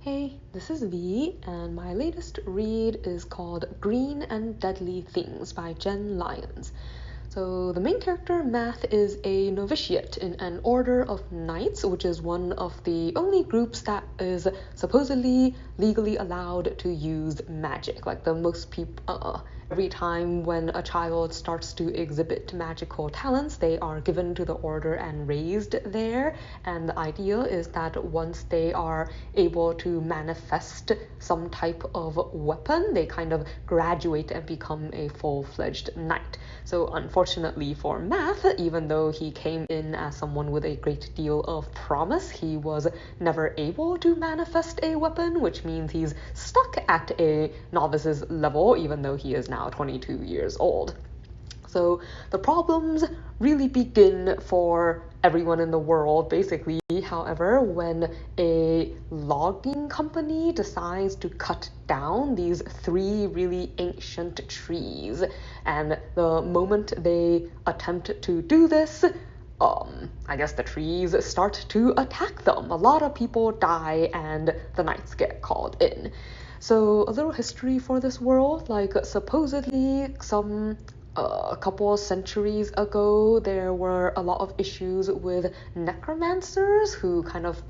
Hey, this is V, and my latest read is called Green and Deadly Things by Jenn Lyons. So, the main character, Math, is a novitiate in an order of knights, which is one of the only groups that is supposedly legally allowed to use magic. Like, the most people, every time when a child starts to exhibit magical talents, they are given to the order and raised there. And the idea is that once they are able to manifest some type of weapon, they kind of graduate and become a full-fledged knight. So unfortunately for Math, even though he came in as someone with a great deal of promise, he was never able to manifest a weapon, which means he's stuck at a novice's level, even though he is now 22 years old. So the problems really begin for everyone in the world, basically, however, when a logging company decides to cut down these 3 really ancient trees. And the moment they attempt to do this, I guess the trees start to attack them. A lot of people die and the knights get called in. So a little history for this world, like supposedly a couple of centuries ago, there were a lot of issues with necromancers who kind of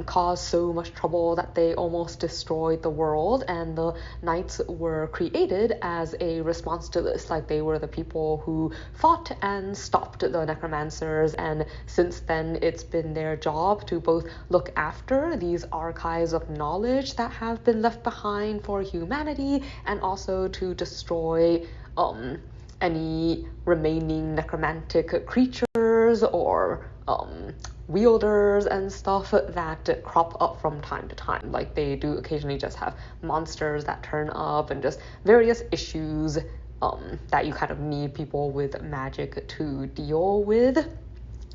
caused so much trouble that they almost destroyed the world, and the knights were created as a response to this. Like, they were the people who fought and stopped the necromancers, and since then it's been their job to both look after these archives of knowledge that have been left behind for humanity, and also to destroy any remaining necromantic creatures or wielders and stuff that crop up from time to time. Like, they do occasionally just have monsters that turn up and just various issues that you kind of need people with magic to deal with.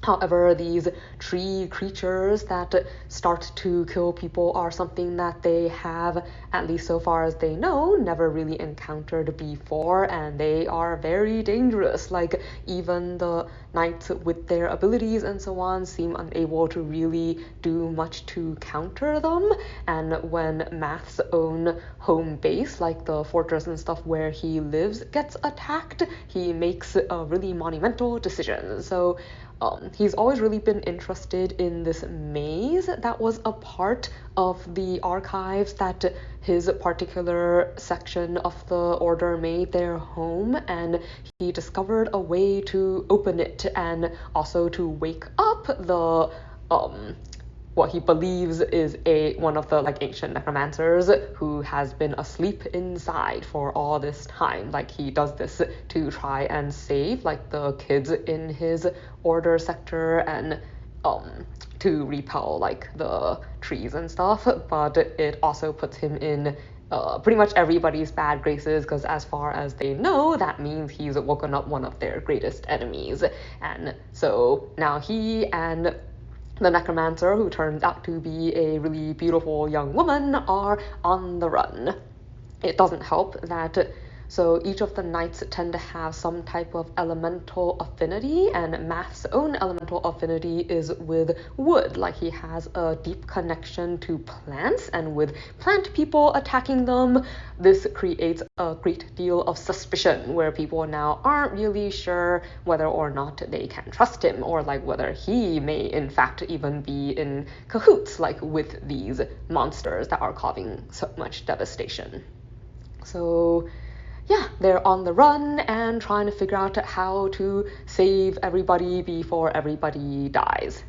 However, these tree creatures that start to kill people are something that they have, at least so far as they know, never really encountered before, and they are very dangerous. Like, even the knights with their abilities and so on seem unable to really do much to counter them. And when Math's own home base, like the fortress and stuff where he lives, gets attacked, he makes a really monumental decision. So he's always really been interested in this maze that was a part of the archives that his particular section of the order made their home, and he discovered a way to open it and also to wake up the what he believes is one of the ancient necromancers who has been asleep inside for all this time. Like, he does this to try and save the kids in his order sector and to repel the trees and stuff, but it also puts him in pretty much everybody's bad graces, because as far as they know, that means he's woken up one of their greatest enemies. And so now he and the necromancer, who turns out to be a really beautiful young woman, are on the run. It doesn't help that so each of the knights tend to have some type of elemental affinity, and Math's own elemental affinity is with wood. Like, he has a deep connection to plants, and with plant people attacking them, this creates a great deal of suspicion, where people now aren't really sure whether or not they can trust him, or whether he may in fact even be in cahoots with these monsters that are causing so much devastation. So yeah, they're on the run and trying to figure out how to save everybody before everybody dies.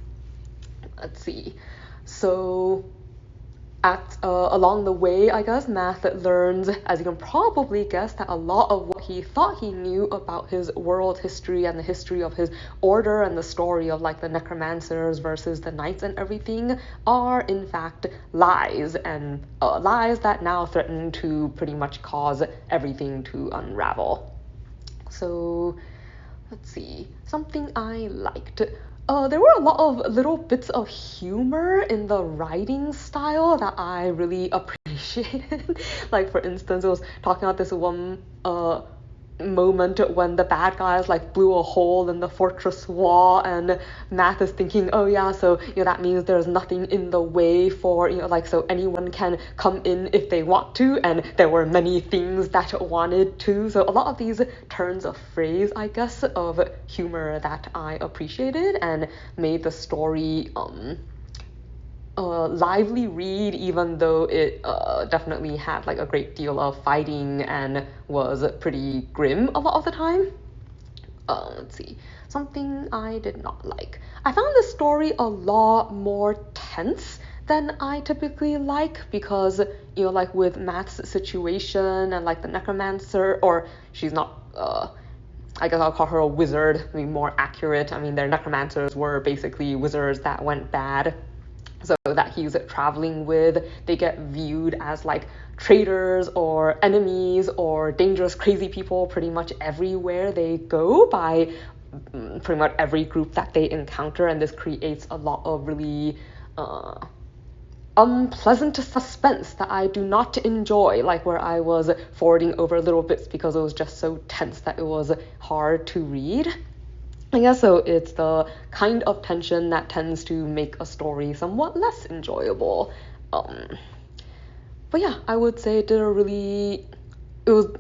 Let's see. So along the way, I guess, Math learns, as you can probably guess, that a lot of what he thought he knew about his world history and the history of his order and the story of the necromancers versus the knights and everything are in fact lies, and lies that now threaten to pretty much cause everything to unravel. So let's see, something I liked. There were a lot of little bits of humor in the writing style that I really appreciated. For instance, it was talking about this one moment when the bad guys like blew a hole in the fortress wall, and Math is thinking, oh yeah, so that means there's nothing in the way for like, so anyone can come in if they want to, and there were many things that wanted to. So a lot of these turns of phrase, I guess, of humor that I appreciated and made the story lively read, even though it definitely had like a great deal of fighting and was pretty grim a lot of the time. Let's see, something I did not like. I found the story a lot more tense than I typically like, because like with Matt's situation and like the necromancer, or she's not I guess I'll call her a wizard, to be more accurate. I mean, their necromancers were basically wizards that went bad, so that he's traveling with, they get viewed as like traitors or enemies or dangerous crazy people pretty much everywhere they go by pretty much every group that they encounter, and this creates a lot of really unpleasant suspense that I do not enjoy, like where I was forwarding over little bits because it was just so tense that it was hard to read. I guess so. It's the kind of tension that tends to make a story somewhat less enjoyable. But yeah, I would say it was,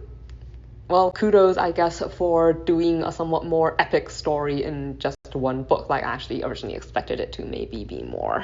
well, kudos, I guess, for doing a somewhat more epic story in just one book. Like, I actually originally expected it to maybe be more.